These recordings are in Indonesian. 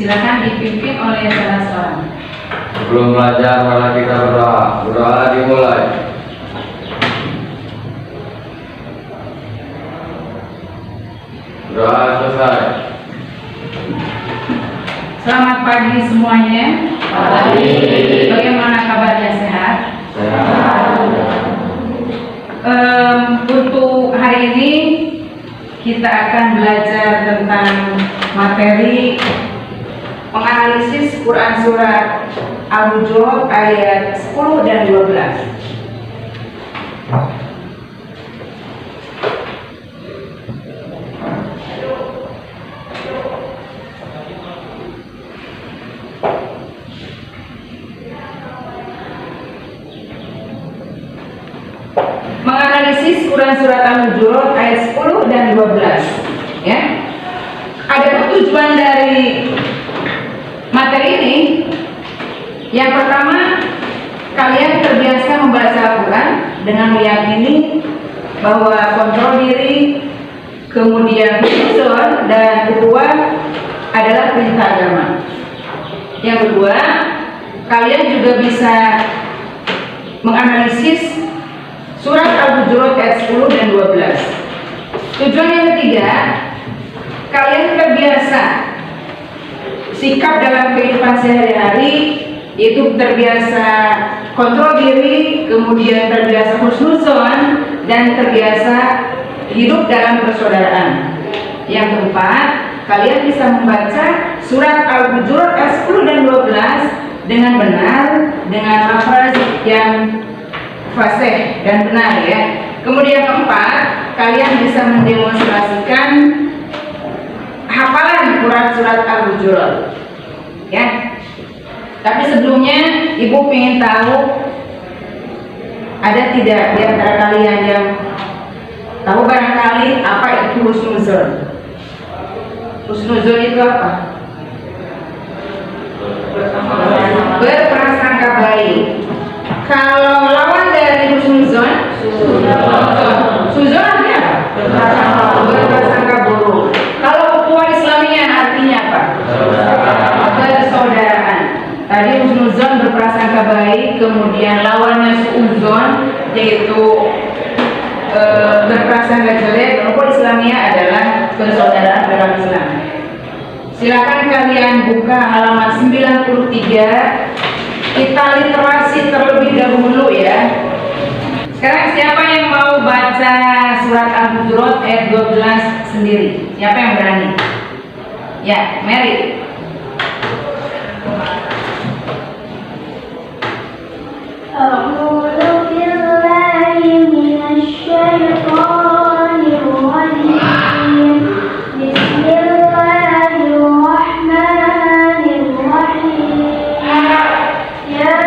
Silakan dipimpin oleh salah seorang. Sebelum belajar, mari kita berdoa. Berdoa dimulai. Doa selesai. Selamat pagi semuanya. Pagi. Bagaimana kabarnya, sehat? Sehat. Untuk hari ini kita akan belajar tentang materi menganalisis Quran surat Al-Hujurat ayat 10 dan 12. Menganalisis Quran surat Al-Hujurat ayat 10 dan 12, ya. Ada tujuan dari materi ini. Yang pertama, kalian terbiasa membaca Al-Quran dengan meyakini bahwa kontrol diri, kemudian husnuzon dan ukhuwah adalah perintah agama. Yang kedua, kalian juga bisa menganalisis surat Al-Hujurat ayat 10 dan 12. Tujuan yang ketiga, kalian terbiasa sikap dalam kehidupan sehari-hari, itu terbiasa kontrol diri, kemudian terbiasa husnuzon, dan terbiasa hidup dalam persaudaraan. Yang keempat, kalian bisa membaca surat Al-Hujurat ayat 10 dan 12 dengan benar, dengan lafaz yang fasih dan benar, ya. Kemudian keempat, kalian bisa mendemonstrasikan hafalan Quran surat Al-Hujurat, ya. Tapi sebelumnya ibu ingin tahu, ada tidak di antara kalian yang tahu barangkali apa itu husnuzon? Husnuzon itu apa? Berprasangka baik. Kalau lawan dari husnuzon, suzon artinya apa? Berprasangka buruk. Kalau ukhuwah Islamiyah artinya apa? Persaudaraan. Tadi husnuzon berprasangka baik, kemudian lawannya suuzon yaitu berprasangka jelek. Ukhuwah Islamiyah adalah persaudaraan dalam Islam. Silakan kalian buka halaman 93. Kita literasi terlebih dahulu, ya. Sekarang siapa yang mau baca surat Al-Hujurat ayat 12 sendiri? Siapa yang berani? Ya, Mary. A'udzu billahi minasy syaithanir rajim. Bismillahirrahmanirrahim. Ya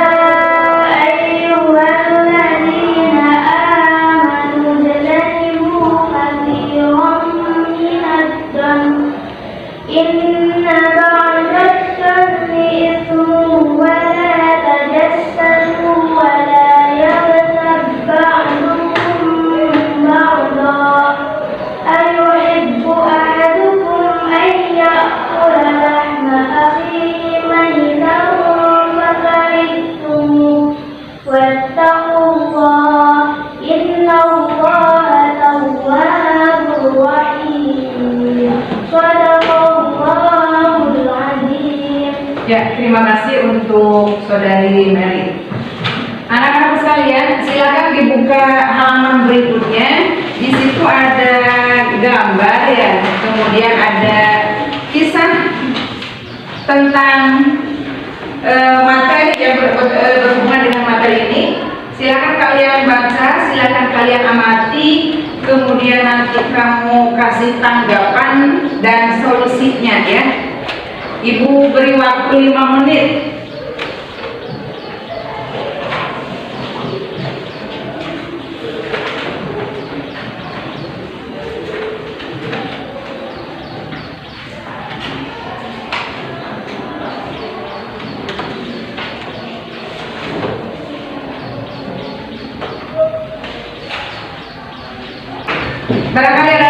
ayyuhalladzina amanu ijtanibu katsiran minadh-dhanbi inna ba'dadh-dhanbi ithmun wa la tajassasu wa la yaghtab ba'dukum ba'dan ayuhibbu ahadukum an ya'kula lahma akhihi maytan fakarihtum wattaqullaha innallaha tawwabur rahim. Shadaqallahul azim. Ya, terima kasih untuk saudari Mary. Anak-anak sekalian, silakan dibuka halaman berikutnya. Di situ ada gambar, ya. Kemudian ada kisah tentang materi yang berhubungan dengan materi ini. Silakan kalian baca, silakan kalian amati, kemudian nanti kamu kasih tanggapan dan solusinya, ya. Ibu beri waktu 5 menit. Barangkali ada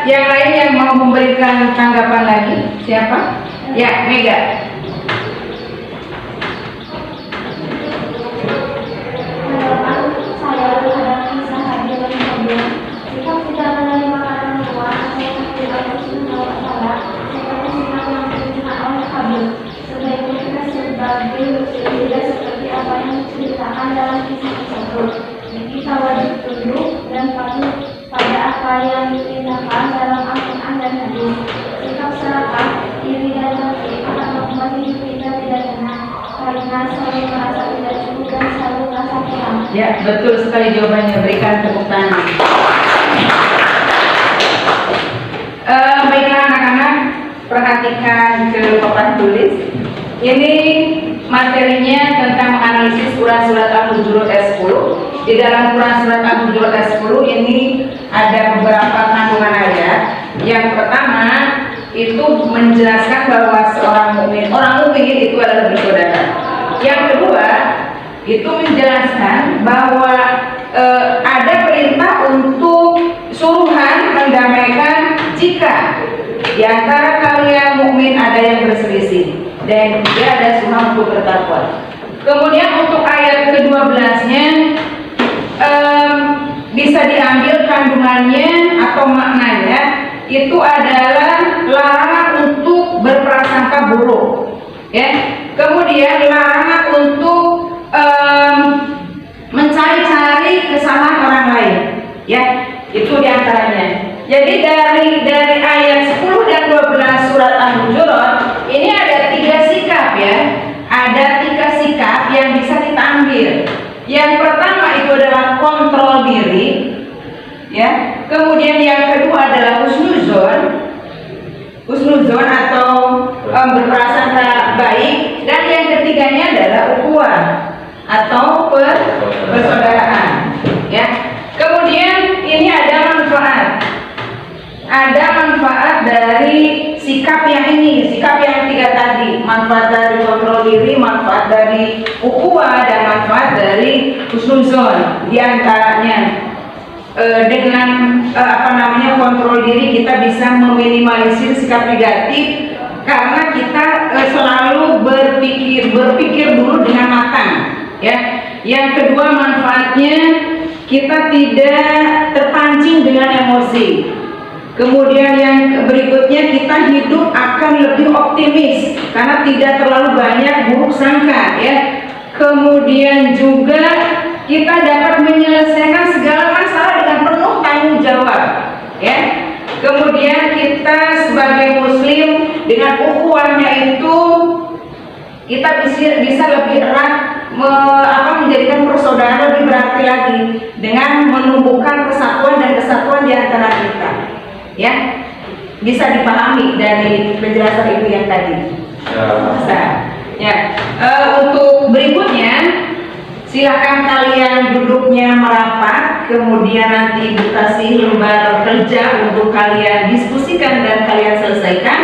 yang lain yang mau memberikan tanggapan lagi? Siapa? Ya, Mega. Saya terhadap kisah hadir dan hadir. Jika kita menerima orang tua atau tidak bersunnah salah, seperti sikap yang diterima oleh Habib, sebaiknya kita sebagai muslim tidak seperti apa yang diceritakan dalam kisah tersebut. Kita wajib tunduk dan patuh pada apa yang diperintahkan dalam Al-Quran dan hadis. Sikap serakah, iri dan dengki akan membuat hidup kita tidak tenang, karena selalu merasa tidak cukup dan selalu merasa kurang. Ya, betul sekali jawabannya. Berikan tepuk tangan. Baiklah anak-anak, perhatikan ke papan tulis. Ini materinya tentang menganalisis Quran Surat Al-Hujurat ayat 10. Di dalam Quran Surat Al-Hujurat ayat 10 ini ada beberapa kandungan ayat. Yang pertama itu menjelaskan bahwa seorang mukmin, orang mukmin itu adalah bersaudara. Yang kedua itu menjelaskan bahwa ada perintah untuk suruhan mendamaikan jika di antara kalian mukmin ada yang berselisih, dan yang ketiga ada sunnah untuk bertakwa. Kemudian untuk ayat ke-12-nya bisa diambil kandungannya atau maknanya itu adalah larangan untuk berprasangka buruk, ya. Kemudian larangan untuk mencari-cari kesalahan orang lain, ya. Itu diantaranya. Jadi dari ayat 10 dan 12 surat Al-Hujurat ini ada 3 sikap, ya. Ada 3 sikap yang bisa kita ambil. Yang pertama itu adalah kontrol diri, ya. Kemudian yang kedua adalah husnuzon atau berprasangka baik, dan yang ketiganya adalah ukhuwah atau persaudaraan, ya. Kemudian ini ada manfaat dari sikap yang ini, sikap yang 3 tadi, manfaat dari kontrol diri, manfaat dari ukhuwah, dan manfaat dari husnuzon. Di antaranya dengan kontrol diri kita bisa meminimalisir sikap negatif karena kita selalu berpikir dulu dengan matang, ya. Yang kedua manfaatnya kita tidak terpancing dengan emosi. Kemudian yang berikutnya kita hidup akan lebih optimis karena tidak terlalu banyak buruk sangka, ya. Kemudian juga kita dapat menyelesaikan segala masalah dengan penuh tanggung jawab, ya. Kemudian kita sebagai muslim dengan ukhuwahnya itu kita bisa lebih erat menjadikan persaudaraan lebih berarti lagi dengan menumbuhkan persatuan dan kesatuan di antara kita, ya. Bisa dipahami dari penjelasan ibu yang tadi. Ya. Untuk berikutnya silakan kalian duduknya merapat, kemudian nanti ibu kasih lembar kerja untuk kalian diskusikan dan kalian selesaikan.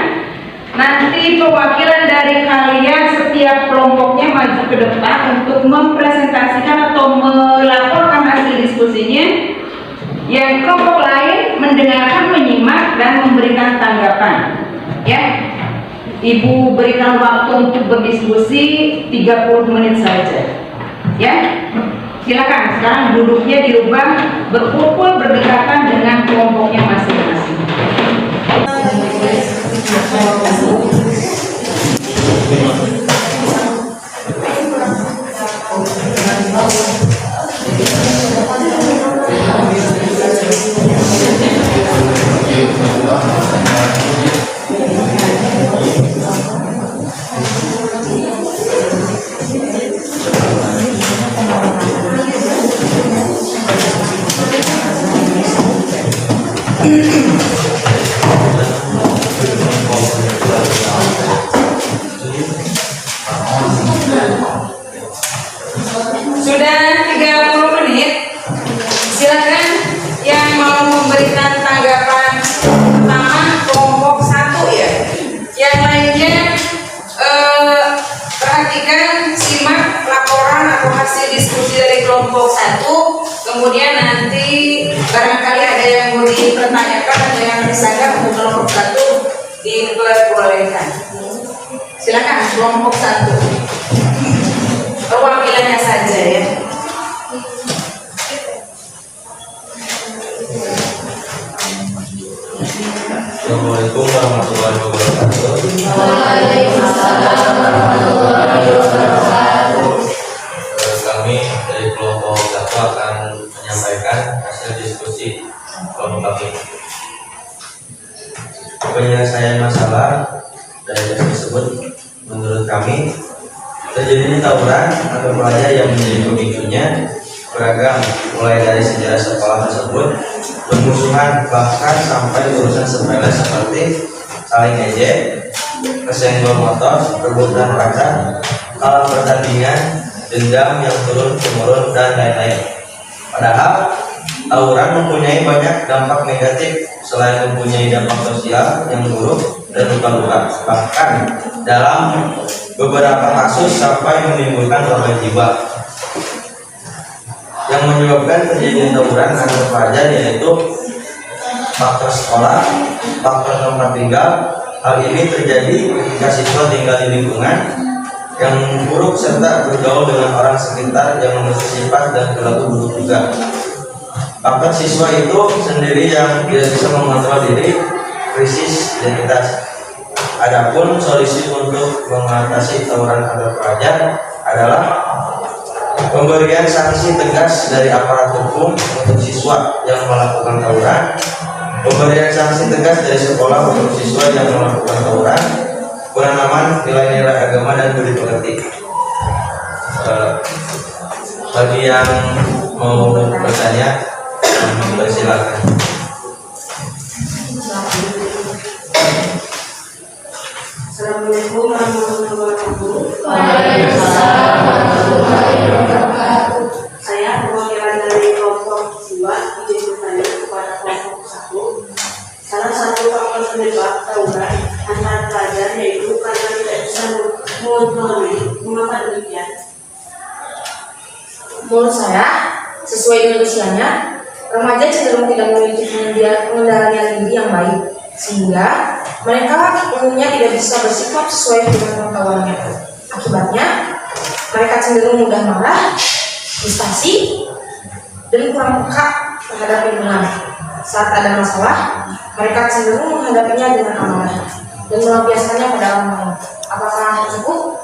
Nanti perwakilan dari kalian setiap kelompoknya maju ke depan untuk mempresentasikan atau melaporkan hasil diskusinya. Yang kelompok lain mendengarkan, menyimak, dan memberikan tanggapan, ya. Ibu berikan waktu untuk berdiskusi 30 menit saja, ya. Silakan sekarang duduknya dirubah, berkumpul berdekatan dengan kelompoknya masing-masing. Sudah 30 menit. Silakan yang mau memberikan tanggapan pertama kelompok 1, ya. Yang lainnya perhatikan, simak laporan atau hasil diskusi dari kelompok 1. Kemudian nanti barangkali ada yang mau dipertanyakan atau yang disanggah untuk kelompok 1 diperbolehkan. Silakan kelompok 1. Perwakilannya saja ya. Assalamualaikum warahmatullahi wabarakatuh. Kami dari kelompok 1 akan menyampaikan hasil diskusi kelompok kami. Penyelesaian masalah dari kasus tersebut menurut kami terjadinya tawuran atau pelajar yang menjadi pemicunya beragam, mulai dari sejarah sekolah tersebut, permusuhan, bahkan sampai urusan sepele seperti saling ejek, kesenggol motor, rebutan pacar, kalah pertandingan, dendam yang turun-temurun, dan lain-lain. Padahal tawuran mempunyai banyak dampak negatif selain mempunyai dampak sosial yang buruk dan luka-luka. Bahkan dalam beberapa kasus sampai menimbulkan korban jiwa. Yang menyebabkan terjadinya tawuran antar pelajar yaitu faktor sekolah, faktor tempat tinggal. Hal ini terjadi ketika siswa tinggal di lingkungan yang buruk serta bergaul dengan orang sekitar yang memiliki sifat dan perilaku buruk juga. Faktor siswa itu sendiri yang tidak bisa mengontrol diri, krisis identitas. Adapun solusi untuk mengatasi tawuran antar pelajar adalah pemberian sanksi tegas dari aparat hukum untuk siswa yang melakukan tawuran, pemberian sanksi tegas dari sekolah untuk siswa yang melakukan tawuran, penanaman nilai-nilai agama dan budi pekerti. Bagi yang mau bertanya, silakan. Assalamualaikum warahmatullahi wabarakatuh. Saya perwakilan dari kelompok 2 izin bertanya kepada kelompok 1. Salah satu faktor penyebab tawuran antar pelajar yaitu karena tidak bisa mengontrol. Mengapa demikian? Menurut saya, sesuai dengan usianya, remaja cenderung tidak memiliki pengendalian diri yang baik, sehingga mereka umumnya tidak bisa bersikap sesuai dengan pengetahuannya. Akibatnya, mereka cenderung mudah marah, frustasi, dan kurang peka terhadap lingkungan. Saat ada masalah, mereka cenderung menghadapinya dengan amarah dan melampiaskannya pada orang lain. Apakah cukup?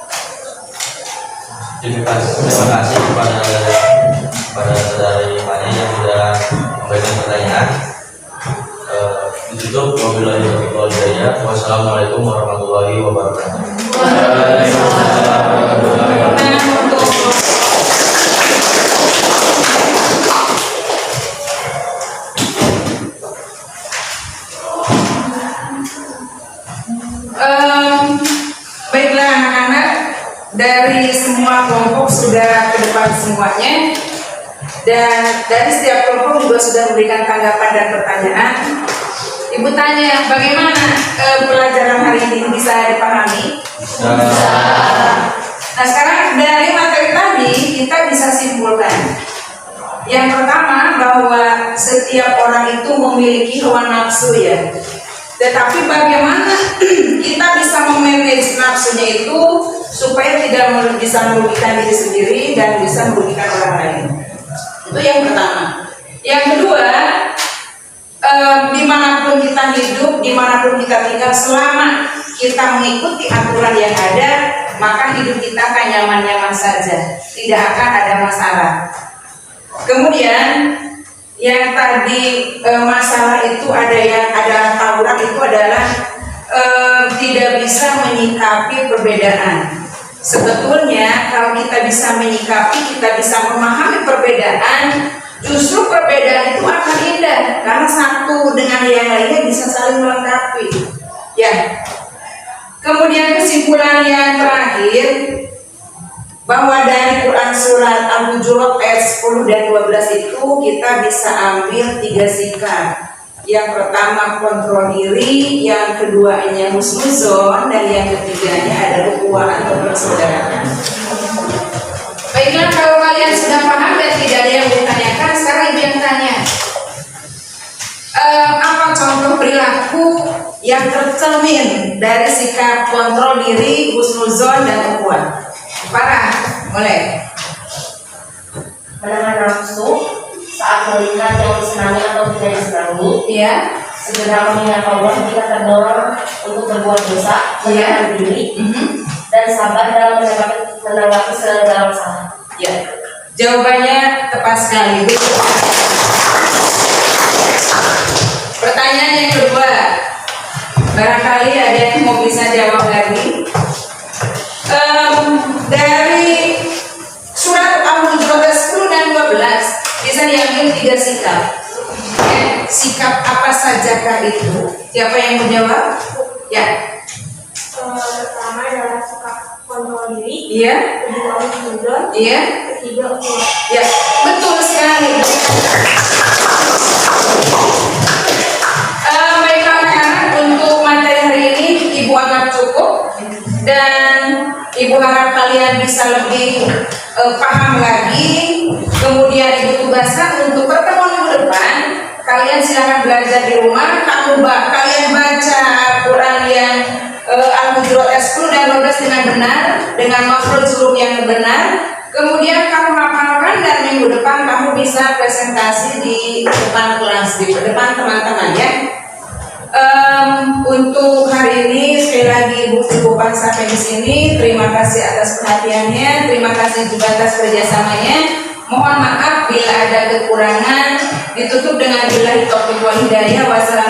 Terima kasih kepada saudari Fani yang sudah memberikan pertanyaan. Ditutup. Wabillahi taufiq wal hidayah. Wassalamualaikum warahmatullahi wabarakatuh. Baiklah anak-anak, dari semua kelompok sudah ke depan semuanya, dan dari setiap kelompok juga sudah memberikan tanggapan dan pertanyaan. Ibu tanya, bagaimana pelajaran hari ini bisa dipahami? Bisa. Nah sekarang dari materi tadi kita bisa simpulkan. Yang pertama bahwa setiap orang itu memiliki hawa nafsu ya. Tetapi bagaimana kita bisa memanage nafsunya itu supaya tidak bisa merugikan diri sendiri dan bisa merugikan orang lain. Itu yang pertama. Yang kedua, dimanapun kita hidup, dimanapun kita tinggal, selama kita mengikuti aturan yang ada, maka hidup kita akan nyaman-nyaman saja, tidak akan ada masalah. Kemudian yang tadi masalah itu ada tawuran itu adalah tidak bisa menyikapi perbedaan. Sebetulnya kalau kita bisa menyikapi, kita bisa memahami perbedaan, justru perbedaan itu akan indah karena satu dengan yang lainnya bisa saling melengkapi. Ya. Kemudian kesimpulan yang terakhir, bahwa dari Quran surat Al-Hujurat ayat 10 dan 12 itu kita bisa ambil 3 sikap. Yang pertama kontrol diri, yang keduanya husnuzon, dan yang ketiganya adalah ukhuwah atau persaudaraan. Baiklah, kalau kalian sudah paham dan tidak ada yang ditanyakan, sekarang ibu yang tanya, apa contoh perilaku yang tercermin dari sikap kontrol diri, husnuzon dan ukhuwah. Farah, mulai. Menahan nafsu saat melihat yang disenangi atau tidak disenangi, Iya, segera mengingat Allah jika terdorong untuk berbuat dosa, menahan diri, dan sabar dalam menanggapi segala masalah. ya. Jawabannya tepat sekali. Pertanyaan yang kedua, barangkali ada yang mau bisa jawab lagi. Dari surat Al-Hujurat 10 dan 12 bisa diambil 3 sikap. Ya, sikap apa sajakah itu? Siapa yang menjawab? Ya, Pertama adalah sikap kontrol diri, iya, kedua husnuzon, iya, ketiga ukhuwah. ya, betul sekali. Baiklah anak-anak, untuk materi hari ini Ibu anggap cukup, dan Ibu harap kalian bisa lebih paham lagi. Kemudian Ibu tugaskan untuk pertemuan minggu depan, kalian silakan belajar di rumah. Kalian baca Quran yang Al-Hujurat 10 dan 12 dengan benar, dengan makhraj huruf yang benar. Kemudian kamu hafalkan, dan minggu depan kamu bisa presentasi di depan kelas, di depan teman-teman ya. Untuk hari ini sekali lagi Ibu cukupkan sampai di sini. Terima kasih atas perhatiannya, terima kasih juga atas kerjasamanya. Mohon maaf bila ada kekurangan. Ditutup dengan billahi taufiq wal hidayah. Wassalamualaikum